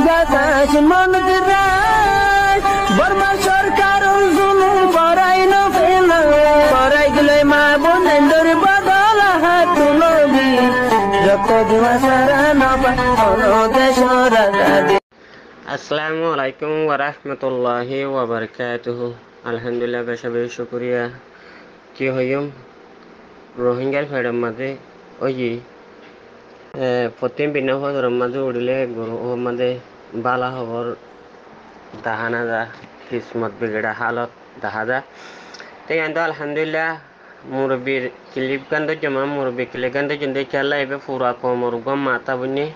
গাছ মনত রায় বর্মা সরকার জুলুম করাই না ফেলা করাই গেলে মা বোনের বদল হাত তুলবি রক্ত দেওয়া সারা না দেশ রাজা। আসসালামু আলাইকুম ওয়া রাহমাতুল্লাহি ওয়া বারাকাতুহু। আলহামদুলিল্লাহ বেশি শুকরিয়া কি হইম রোহিঙ্গার ফেডার মাঝে ওই প্রতিম বিনা ফদর মাঝে উড়িলে গরু মাঝে বালা খবর দাহানা যা কিসমত বিগড়া হালত দেখা যা তাই কিন্তু আলহামদুলিল্লাহ মুরব্বীর ক্লিপ গান্ধ জমা মুরব্বী ক্লিপ গান্ধ জন্দে খেলা এবে পুরা কমর গম মাতা বুনি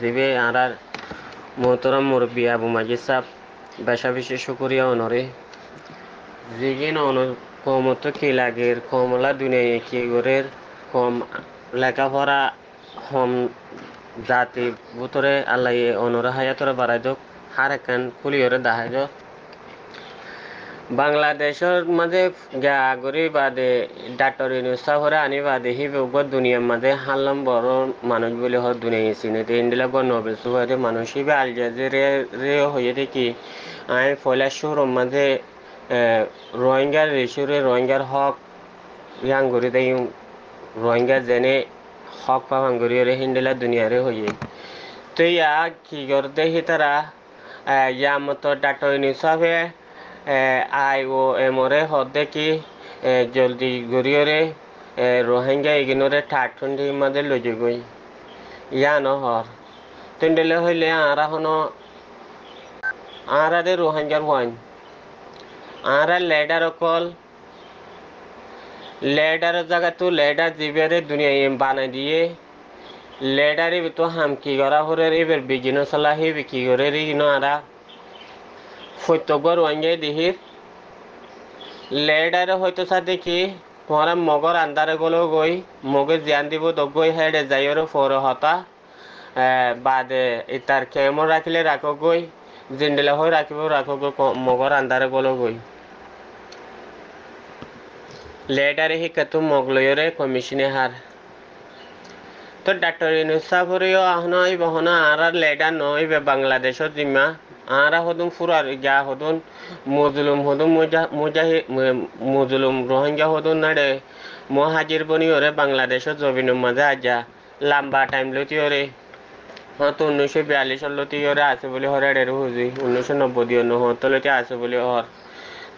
দিবে আর মোহতরম মুরব্বী আবু মাজিদ সাহ বেশা বেশি শুকরিয়া অনরে জিগিন অনু কমতো কি লাগের কমলা দুনিয়া কি গরের কম লেখাপড়া হম জাতি বুতরে আল্লাহ অনরে হায়াতরে বাড়াই দোক হার একান কুলিয়রে দাহাই দোক বাংলাদেশের মাঝে গাগরি বাদে ডাক্তার ইনুসাফরে আনি বাদে হিবে উগর দুনিয়ার মাঝে হাল্লাম বড় মানুষ বলে হর দুনিয়া চিনেতে ইন্ডিলা গর নবেল সুবাদে মানুষ হিবে আল জাজিরে হয়ে দেখি আমি ফয়লা শহরের মাঝে রোহিঙ্গার রেশুরে রোহিঙ্গার হক ইয়াঙ্গুরি দেই রোহিঙ্গা জেনে হক পাবাঙ্গুরি রে হিন্ডিলা দুনিয়ারে হয়ে তো ইয়া কি করতে হি তারা ইয়া মতো ডাক্তার ইনুসাফে আই ও এমরে হদে কি জলদি গরিয়রে রোহিঙ্গা এগিনরে ঠাঠুন্ডি মাঝে লজে গই ইয়া নহর তিনডেলে হইলে আরা হনো আরারে রোহিঙ্গার ওয়াইন আরা লেডার অকল লেডারের জায়গা তো লেডার জিবেরে দুনিয়া বানাই দিয়ে লেডারে তো হামকি করা হরে এবার বিজিনো চলা হে বিক্রি করে রিনো আরা ফত্যগর ওয়াঙ্গে দিহির লেডারে হয়তো সাথে কি তোমারা মগর আন্দারে গলো গই মগে জ্ঞান দিব দগই হেডে যাইরে ফর হতা বাদে ইতার কেমন রাখিলে রাখো গই জিন্ডেলা হয়ে রাখিব রাখো গই মগর আন্দারে গলো গই লেডারে হিকাতু মগলয়রে কমিশনে হার তো ডাক্তার ইনুসাফরিও আহনই বহনা আর লেডার নই বে বাংলাদেশের জিম্মা আরা হদুম ফুরার গা হদুন মজলুম হদুম মজলুম রোহিঙ্গা হদুন নাড়ে মহাজির বনি ওরে বাংলাদেশের জমিনের মাঝে আজা লম্বা টাইম লতি ওরে হয়তো 1942 লতি ওরে আছে বলে হরে হুজি 1990 নহতলতি আছে বলে হর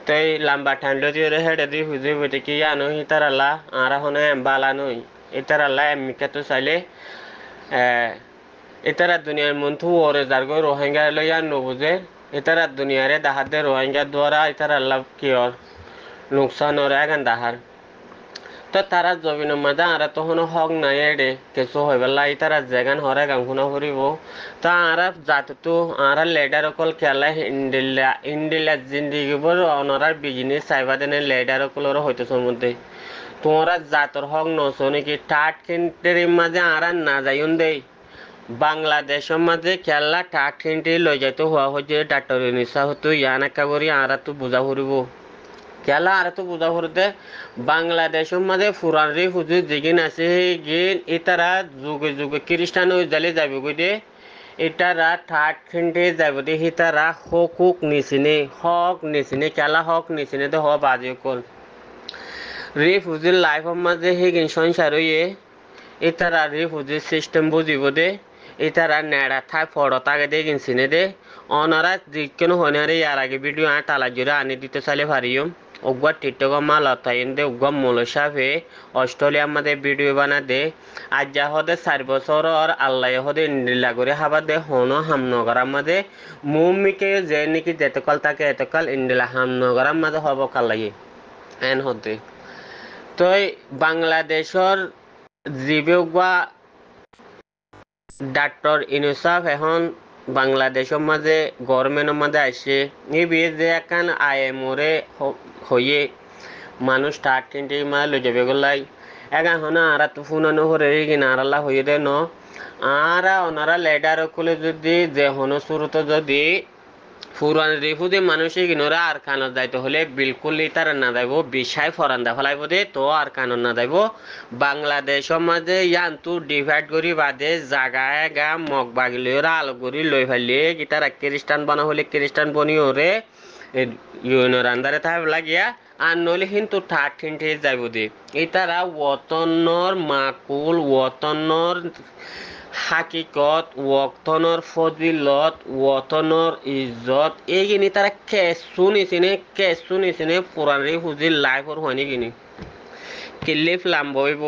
তাই লম্বা টাইম লতি ওরে হেডে দি হুজি বইতে কি আনো হিতার আল্লাহ আরা হনে বালা নই এটার আল্লাহ এমনিকে তো চাইলে এটারা দুনিয়ার মন্থু ওরে যারগো রোহিঙ্গা লইয়া নবুঝে এটারা দুনিয়ারে দাহাদে রোহিঙ্গা দ্বারা এটার আল্লাহ কিয়র লোকসান ওরে এগান দাহার তো তারা জমিনের মাঝে আর তখন হক নাই এডে কিছু হইবেলা তারা জেগান হরে গাংখুনা ফুরিব তা আর জাতু আর লেডার অকল খেলা ইন্ডিলা জিন্দিগিবর অনরার বিজনেস চাইবা দেনে লেডার অকলর হইতে সম্বন্ধে তোমরা জাতর হক নছো নাকি ঠাট কিনতের মাঝে আর না যাইন দেই বাংলাদেশের মাঝে খেলা ঠাট কিনতে লই যাইতে হওয়া হচ্ছে ডাক্তার নিশা হতো ইয়ান একা করি আর তো বোঝা ফুরিব খেলা আর তো বোঝা ফুরতে বাংলাদেশের মাঝে ফুরারি হুজুর যেগিন আছে গিন এটারা যুগে যুগে খ্রিস্টান হয়ে যালে যাবে গই দে এটারা ঠাট কিনতে যাবে দে হিতারা হক নিচিনে খেলা হক নিচিনে তো হওয়া বাজে কল রিফিউজির লাইফের মাঝে হেগিন সংসার হইয়ে এটারা রিফিউজির সিস্টেম বুঝিব দে এটারা নেড়া থাই ফড় তাকে দে গিনছিনে দে অনারা যেন হনারে ইয়ার আগে ভিডিও তালা জুড়ে আনি দিতে চাইলে পারিও উগ্র টিকটক মাল তাইন দে উগ্র মলসাফে অস্ট্রেলিয়ার মাঝে ভিডিও বানা দে আজ যা হদে 4 বছর আর আল্লাহ হদে ইন্ডিলা করে হাবা দে হনো হামনগরের মাঝে মুমিকে যে নাকি যেতকাল তাকে এতকাল ইন্ডিলা হামনগরের মাঝে হব কালাই এন হতে তো বাংলাদেশের জিবেগুয়া ডাক্তার ইনুসাফ এখন বাংলাদেশের মাঝে গভর্নমেন্টের মাঝে আসে এই বিয়ে যে এখন আইএমওরে হয়ে মানুষ ঠাট কিনতে মাঝে লই যাবে গলাই এখন হন আর তো ফুনানো হরে কিনা আরাল্লা হয়ে দে ন আর ওনারা লেডার খুলে যদি যে হন শুরুতে যদি পুরান রিফুজি মানুষে কিনোরা আর কানত যাইতে হলে বিলকুল তার না যাইব বিষয় ফরান্দা ফেলাইব দে তো আর কানত না যাইব বাংলাদেশের মাঝে ইয়ান্তু ডিভাইড করি বাদে জাগায় গা মগ বাগিলিওরা আলো করি লই ফেললে গিটার খ্রিস্টান বানা হলে খ্রিস্টান বনি ওরে ইউনোর আন্দারে থাকবে লাগিয়া আর নইলে কিন্তু ঠাট ঠিনঠে যাইব দে ইতারা ওতনর মাকুল ওতনর হাকিকত ওয়াক্তনর ফজিলত ওয়াতনর ইজ্জত এইগিনি তারা কেসু নিচিনে পুরানি হুজি লাইফর হয়নি গিনি কিল্লিফ লাম্বইব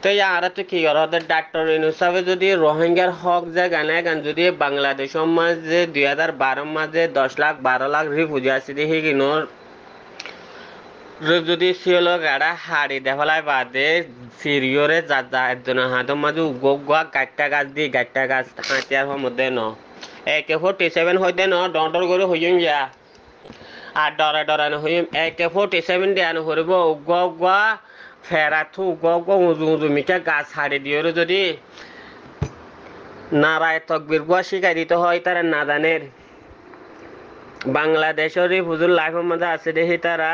তো ইয়ারা তো কি কর ডাক্তার হিসাবে যদি রোহিঙ্গার হক যে গানে গান যদি বাংলাদেশের মাঝে 2012 মাঝে 10 লাখ 12 লাখ রিফুজি আছে দেখি কিনোর যদি সিওলো গাড়া হাড়ি দেখালাই বাদে সিরিয়রে যা একজন হাতের মাঝে উগা গাট্টা গাছ দি গাট্টা গাছ হাতিয়ার মধ্যে ন AK-47 হইতে ন ডর করে হইম যা আর ডরা ডরানো হইম AK-47 দেয়ানো হরিব উগা ফেরা থু উগা উজু মিঠা গাছ হাড়ি দিয়ে যদি নারায় তকবির গুয়া শিখাই দিতে হয় তারা না জানের বাংলাদেশের হুজুর লাইফের মধ্যে আছে দেখি তারা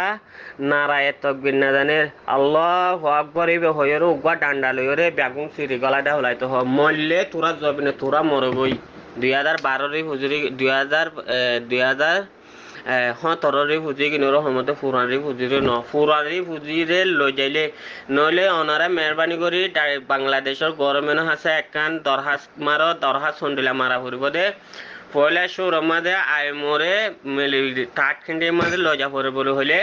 নারায় তকবির না জানে আল্লাহ আকবর হইরে উগা ডান্ডা লইরে বেগুন সিঁড়ি গলাটা হলাইতে হয় মরলে তোরা যাবি না তোরা মরবই 2012 হুজুরি 2017 ফুজি কিনোর সমতে ফুরানি ফুজিরে ন ফুরানি ফুজিরে লই যাইলে নইলে অনারা মেহরবানি করি বাংলাদেশের গভর্নমেন্ট আছে একখান দরহাস সন্ডিলা মারা ফুরিব দে পয়লা সৌর মাঝে আইমরে টাট খিন্ডির মাঝে লজা পরে বলে হইলে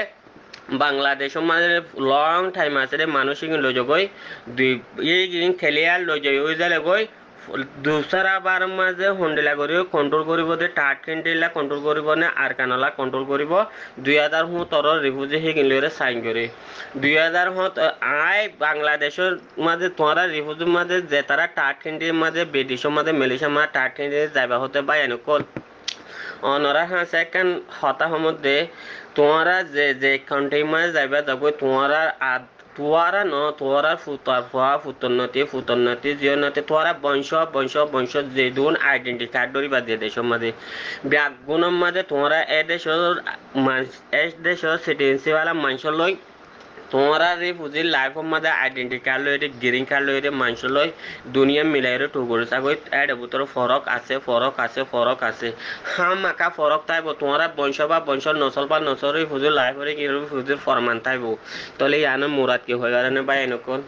বাংলাদেশের মাঝে লং টাইম আছে রে মানুষ লই যাবই এই খেলে আর লই যাই ওই জালে গই দুসরা বার মাঝে হন্ডিলা করি কন্ট্রোল করিব দে টাট খিন্ডিলা কন্ট্রোল করিব নে আর কানলা কন্ট্রোল করিব 2017 রিফিউজি হে কিনলে সাইন করে 2007 আই বাংলাদেশের মাঝে তোরা রিফিউজির মাঝে যে তারা টাট খিন্ডির মাঝে ব্রিটিশের মাঝে মালয়েশিয়ার মাঝে টাট খিন্ডি যাইবা হতে পাই এনকল অনরা হাসে একখান হতা মধ্যে তোমরা যে কান্ট্রি মাঝে যাইবা যাব তোরা তোরা ফুতন্নতি জিয়নতি তোরা বংশ যে দুন আইডেন্টি কার্ড ধরিবা দিয়ে দেশের মাঝে ব্যাগুণের মাঝে তোমরা এ দেশের সিটিজেনশিপওয়ালা মানুষের লই তোমরা রিফিউজি লাইফের মাঝে আইডেন্টি কার্ড লই গ্রিন কার্ড লই মানুষ লই দুনিয়া মিলাইরে টুকুর চাগৈ এর ভিতরে ফরক আছে হামাকা ফরক তাইব তোমরা বংশ নসল বা নসল রিফিউজি লাইফরে কি রিফিউজির ফরমান তাইব তাহলে ইয়ানো মুরাদ কি হয়ে গেল বা এনকল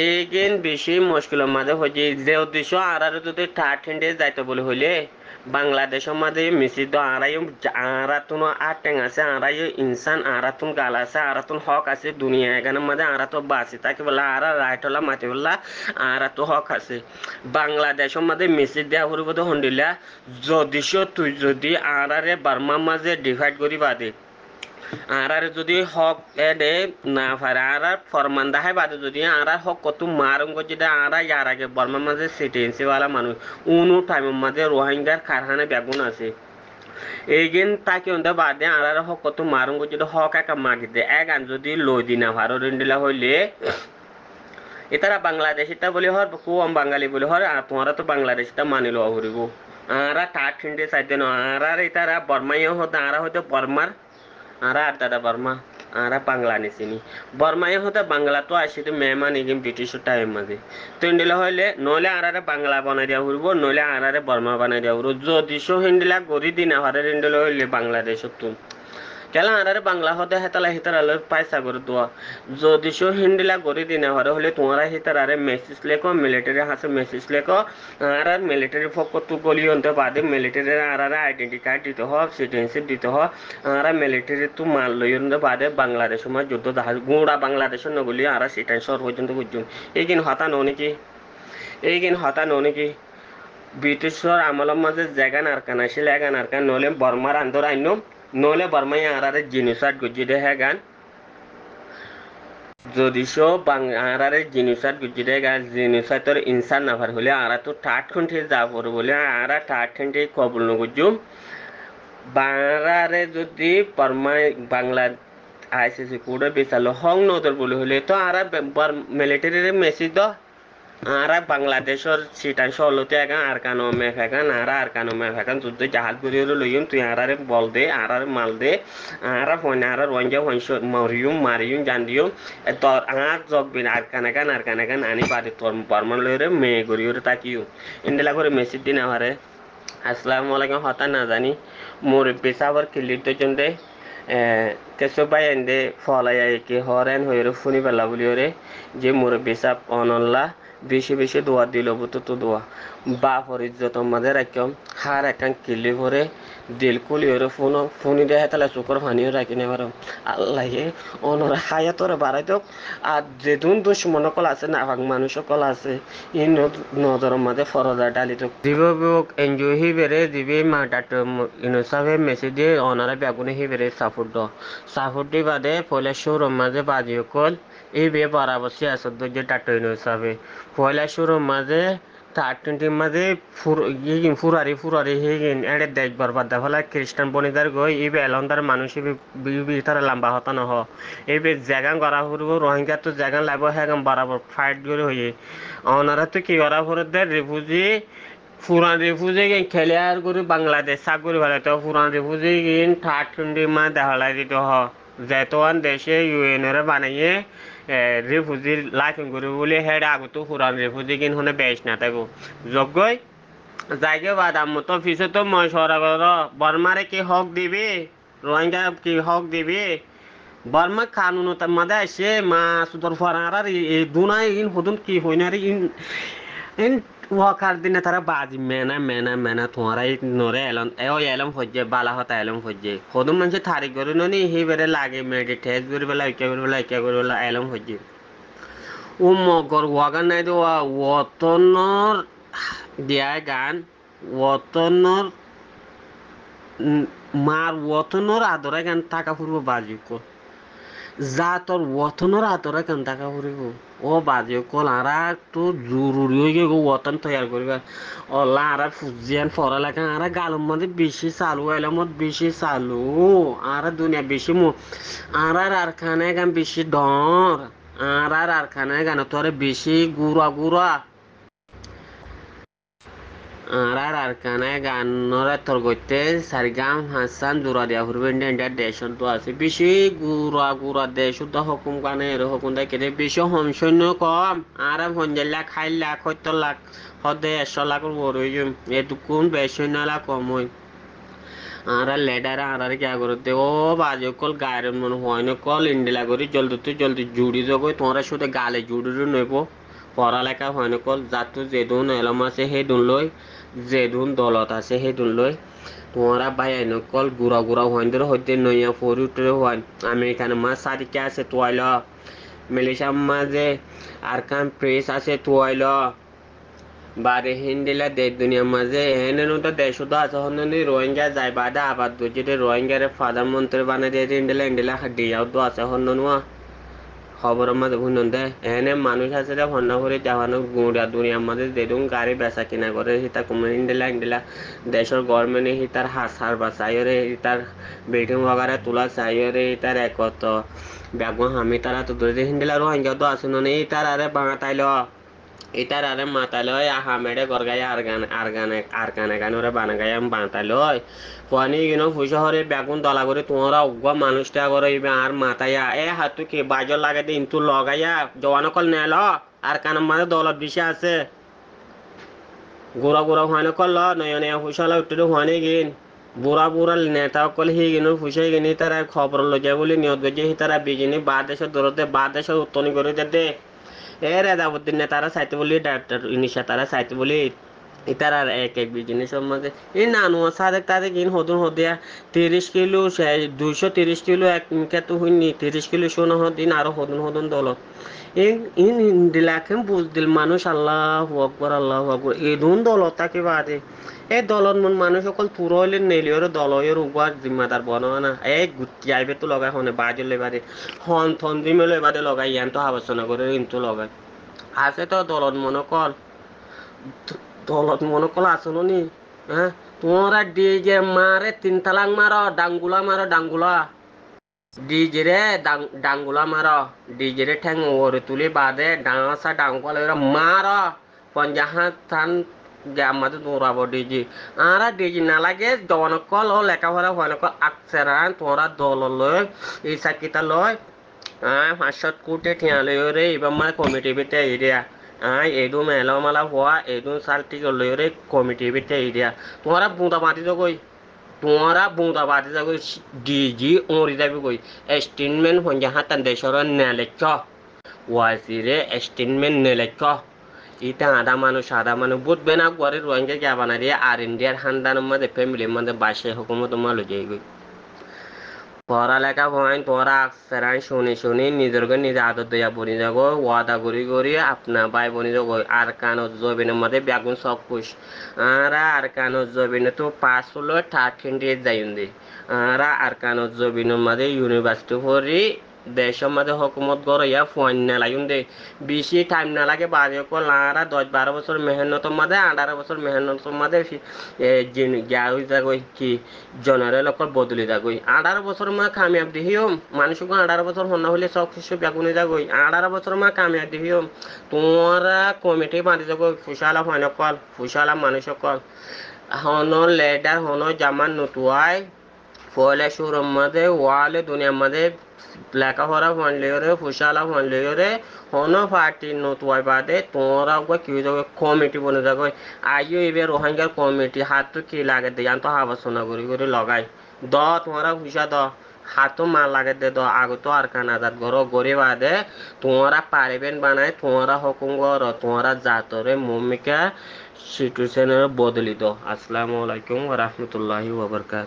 এইগিন বেশি মুশকিলের মাঝে হয়েছে যে উদ্দেশ্য আর যদি থার্ড হ্যান্ডে যাইতে বলে হইলে বাংলাদেশের মাঝে মিশ্রিত আরাতুন আটেং আছে আড়াই ইনসান আরাতুন গাল আছে আরাতুন হক আছে দুনিয়া এখানের মাঝে আরাতো বাসি তাকে বলে আরা রাইটলা মাতি বললা আরাতো হক আছে বাংলাদেশের মাঝে মিশ্রিত দেওয়া হরিব তো হন্ডিলা যদিশ তুই যদি আরারে বার্মার মাঝে ডিভাইড করি বাদে আর যদি হক এডে না পারে আর ফরমান দেখাই বাদে যদি আর হক কত মারুম যদি আর ইয়ার আগে বর্মার মাঝে সিটিজেন্সিওয়ালা মানুষ উনু টাইমের মাঝে রোহিঙ্গার কারখানা বেগুন আছে এইগিন তাকে অন্তে বাদে আর হক কত মারুম যদি হক একা মাগি দে এগান যদি লই দিনা ভারো রিন্ডিলা হইলে এতারা বাংলাদেশ এটা বলি হর কুয়াম বাঙালি বলি হর আর তোমারা তো বাংলাদেশ এটা মানি লওয়া হরিব আর টাট ফিন্ডে সাইডে ন আর এতারা বর্মাইও হতে আর হয়তো বর্মার আরা আর দাদা বর্মা আরা বাংলা নিছিনি বর্মায় হতে বাংলা তো আসিতে মেহমান এগিন ব্রিটিশের টাইম মাঝে তো ইন্ডিলা হইলে নইলে আরারে বাংলা বানাই দেওয়া হইব নইলে আরারে বর্মা বানাই দেওয়া হইব যদি হিন্দিলা গড়ি দিন হারে ইন্ডিলা হইলে বাংলাদেশত তুম কেলা আরারে বাংলা হতে হেতালা হিতারালে পয়সা করে দোয়া যদি হিন্দিলা গড়ি দিন হারে হলে তোমরা হিতারারে মেসেজ লেখো মিলিটারি হাসে মেসেজ লেখো আর মিলিটারি ফক তু গলি অন্তে বাদে মিলিটারি আরারে আইডেন্টি কার্ড দিতে হয় সিটিজেনশিপ দিতে হয় আর মিলিটারি তু মাল লই অন্তে বাদে বাংলাদেশের মাঝে যুদ্ধ জাহাজ গুঁড়া বাংলাদেশের নগলি আর সিটাই শহর পর্যন্ত বুঝুন এইগিন হতা নো নাকি ব্রিটিশর আমলের মাঝে জায়গা নারকান আসলে এগান নারকান নলে বর্মার আন্দর আইন নলে বর্মাই আরারে জিনিসাট গুজিদে হ্যাঁ গান যদি আরারে জিনিসাট গুজিদে গান জিনিসাটর ইনসান নাফার হলে আরা তো ঠাট খুঁটে যা পড়ে বলে আরা ঠাট খুঁটে কবল নগুজুম বাংলারে যদি বর্মাই বাংলা আইসিসি কোডে বেচালো হং নদর বলে হলে তো আরা মিলিটারি মেসেজ দ আরা বাংলাদেশের সিটান সলতে এখন আরকানো মেফেকান আরা আরকানো মেফেকান যুদ্ধ জাহাজ গুলি লইম তুই আরারে বল দে আরারে মাল দে আরা ফোন আরা রঞ্জা হইস মারিয়ুম জান্দিয়ম তোর আর জগবিন আরকানাগান আনি বাড়ি তোর বর্মন লইরে মে গরিয়রে তাকিও ইন্দেলা করে মেসিদ দিন আমারে আসসালামু আলাইকুম হতা না জানি মোর পেশাবার কিলিট দে কেসো বাই এন্ডে ফলাইয়া কি হরেন হইরে ফুনি বেলা বলিওরে যে মোর পেশাব অনল্লা বেশি বেশি দোয়া দিল বুতো তো দোয়া বা ফরিজ্জত মাঝে রাখম হার একান কিলি ভরে দিল কুলি হরে ফুনি দেহে তাহলে চোখর ফানিও রাখি নেবার আল্লাহে অনরা খায়া তোরে বাড়াই দোক আর যেদুন দুশ্মন কল আছে নাভাগ মানুষ কল আছে ই নজরের মাঝে ফরজা ডালি দোক দিব বুক এনজয় হি বেরে দিবি মা ডাট ইনসাবে মেসেজ দিয়ে অনারা বেগুনে হি বেরে সাপোর্ট দি বাদে পয়লা শোরুম মাঝে বাজিও কল এই বে বারাবসি আসদ যে ডাট ইনসাবে পয়লা শোরুম মাঝে 30 মাঝে ফুরারি হেগিন এড়ে দেখবার বাদ ফলে খ্রিস্টান বনিদার গই এই বে এলন্দার মানুষ তারা লম্বা হতা নহ এই বে জাগান করা ফুরব রোহিঙ্গা তো জাগান লাগব হ্যাঁ বরাবর ফাইট করে হয়ে ওনারা তো কি করা ফুরে দেয় রিফিউজি ফুরান রিফিউজি গিয়ে খেলে আর করে বাংলাদেশ সাগরি ভালো তো ফুরান রিফিউজি গিয়ে 30 মা দেখালাই দিত হ যেতন দেশে ইউএন এর বানাইয়ে রিফিউজি লাইফিং করে বলে হেড আগতো ফুরান রিফিউজি কিন হনে বেশ না থাকো যোগ্যই যাইকে বাদাম মতো ফিসে তো মই সরাগর বর্মারে কি হক দিবি রোহিঙ্গা কি হক দিবি বর্মা কানুন মাদে আসে মা সুদর ফরার এই দুনাই ইন হদুন কি হইনারি ইন ওয়াকার দিনে তারা বাজি মেনা তোমারা এই নরে এলন এলম হজ্জে বালা হতা এলম হজ্জে হদুম মানুষ তারিখ করে ননি হি বেড়ে লাগে মেডিটেট করে বেলা ইকা করে বেলা এলম হজ্জে ও মগর ওয়াগান নাই তো ওতনর দিয়া গান ওতনর মার ওতনর আদরে গান টাকা ফুরব বাজি কো যা তোর ওতনর আদরে গান টাকা ফুরিব ও বাজি কল আরা তো জরুরি হয়ে গো ওতন তৈয়ার করিবা অল্লা আরা ফুজিয়ান পড়ালেখা আরা গালম মধ্যে বেশি চালু এলামত বেশি চালু আরা দুনিয়া বেশি আর খানে গান বেশি ডর আর খানে গান তোরে বেশি গুড়া আর কানায় গানরে তোর গইতে সারগাম হাসান জোড়া দিয়া ফুরবে ইন্ডিয়া দেশন তো আছে বেশি গুড়া দেশ তো হুকুম কানে এর হুকুম দা কেটে বেশি হম সৈন্য কম আর হঞ্জাল্লা খাইলা 70 লাখ হদে 100 লাখ বড়ই এটুকুন বেশি নালা কম হই আর লেডার আর কি করতে ও বাজে কল গায়ের মন হয় না কল ইন্ডিলা করি জলদি জুড়ি যাবো তোমরা শুধু গালে জুড়ি নেব পড়ালেখা হয় না কল যাতো যেদুন এলম আছে সেই দুন লই যেদুন দলত আছে সেই দুন লই তোমরা ভাই আইন কল গুড়া হইন ধরে হইতে নইয়া ফরি উঠে হইন আমেরিকান মা সাদিকে আছে তোয়াইল মালয়েশিয়ার মাঝে আরকান প্রেস আছে তোয়াইল বারে হিন্দিলা দেশ দুনিয়ার মাঝে এহেন তো দেশ তো আছে হন্নি রোহিঙ্গা যাই বাদে আবার দুজিতে রোহিঙ্গার প্রধানমন্ত্রী বানাই দিয়ে ইন্ডিলা দিয়াও তো আছে হন্ন নোয়া খবরের মাঝে শুনুন দে এহেনে মানুষ আছে দে হন্না করে জাহানো গুড়া দুনিয়ার মাঝে যেদুন গাড়ি বেচা কিনা করে সীতা কুমার ইন্ডিলা দেশের গভর্নমেন্টে তার হাসার বাসাইরে তার বিল্ডিং বগারে তোলা চাইরে তার একত ব্যাগ হামি তারা তো ধরে হিন্দিলা রোহিঙ্গা তো আছে নি তার আরে বাঙা তাইল ইতার আরে মাতালয় আহামেডে গরগায় আর গানে ওরা বানাগায় বাঁতালয় পানি গিনো ফুসে হরে বেগুন দলা করে তোমরা উগ্র মানুষটা করে আর মাতায়া হাতু কি বাজর লাগে দিন তু লগাইয়া জওয়ানো কল নেল আর কানের মাঝে দলত বিষে আছে গোড়া হয় কল নয় ফুসলা উঠতে হয় গিন বুড়া নেতা কল হি গিনো ফুসে গিনি তারা খবর লগে বলে নিয়ত গেছে তারা বিজিনি বা দেশের দূরতে বা দেশের উত্তনি করে দে এ রেজাবুদ্দিন নেতারা চাইতে বলি ডাক্তার ইনিশা তারা চাইতে বলি ইতার আর এক বিজনেসের মধ্যে এই নানু সাদেক তাদের কিন হদিয়া 30 কিলো 230 কিলো এক মিকে তো হইনি 30 কিলো সোনা দিন আরো হদুন দলত ইন দিলাকেম বুঝদিল মানুষ আল্লাহু আকবার এই দুন দলত তাকে বাদে এই দলত মন মানুষ সকল পুরো হইলে নেলিওর দলয়ের উপর জিম্মাদার বনা না এই গুটি আইবে তো লগাই হনে বাজলে বাদে থন দিমেলে বাদে লগাই ইয়ান তো আলোচনা করে কিন্তু লগাই আছে তো দলত মনে কল আসলো নি হ্যাঁ তোমরা ডিজে মারে 3 তালাক মারো ডাঙ্গুলা ডিজিরে ডাঙ্গুলা মার ডিজিরে ঠ্যাং ওরে তুলি বাদে ডাঙসা ডাঙ্গুলা মার পঞ্জাহাত থান আমাদের দৌড়াবো ডিজি আরা ডিজি না লাগে জনকল ও লেখাপড়া হয় নকল আকসেরান তোরা দল লয় এই চাকিটা লয় 500 কোটি ঠিয়া লয় রে এবার মানে কমিটি ভিতরে এরিয়া এদু মেলা মালা হওয়া এদু সাল টিকে লয় রে কমিটি ভিতরে এরিয়া তোরা বুঁদা মাটি তো কই তোরা বুঁদা বাতি যাগো ডিজি ওরি যাবি কই স্টেটমেন্ট হঞ্জা হাতান দেশর নেলে চ ওয়াসিরে স্টেটমেন্ট নেলে চ ইটা আদা মানুষ বুঝবে না গরে রোহিঙ্গা গিয়া বানারি আর ইন্ডিয়ার হান্দানের মধ্যে ফ্যামিলির মধ্যে বাসে হুকুমত মালো যাই গই পড়ালেখা হয় তোরা সেরাই শুনি নিজেরকে নিজে আদত দিয়া বনি যাগো ওয়াদা করি আপনা ভাই বনি যাগো আর কানো জবিনের মধ্যে বেগুন সব খুশ আর কানো জবিনে তো পাস হলো 13 ডেজ যাইন্দি আর কানো জবিনের মধ্যে ইউনিভার্সিটি পড়ি দেশের মধ্যে হকুমত গড় ইয়া ফোন না লাগুন দে বেশি টাইম না লাগে বাজে কল আরা 10-12 বছর মেহনতের মধ্যে 18 বছর মেহনতের মধ্যে গিয়া হয়ে যাগই কি জেনারেল অকল বদলি যাগই 18 বছর মা কামিয়াব দিহিও মানুষকে 18 বছর হন্না হলে সব কিছু বেগুনে যাগই 18 বছর মা কামিয়াব দিহিও তোমরা কমিটি বাঁধি যাগো ফুসালা হয় নকল ফুসালা মানুষ অকল হন লেডার হন জামান নতুয়াই ফলে সুরম মধ্যে ওয়ালে দুনিয়ার মধ্যে লেখাপড়া ফানলে রে ফুসালা ফানলে রে হন পার্টি নতুয়াই বাদে তোমরা কি যাবে কমিটি বনে যাবে আইও এবার রোহিঙ্গার কমিটি হাত তো কি লাগে দে তো আলোচনা করে লগাই দ তোমরা ফুসা দ হাতও মা লাগে দে দ আগে তো আর কান আজাদ করো গড়ে বাদে তোমরা পারিবেন বানায় তোমরা হুকুম করো তোমরা জাতরে ভূমিকা সিচুয়েশনের বদলি দো আসসালামু আলাইকুম ওয়া রাহমাতুল্লাহি ওয়া বারাকাতুহু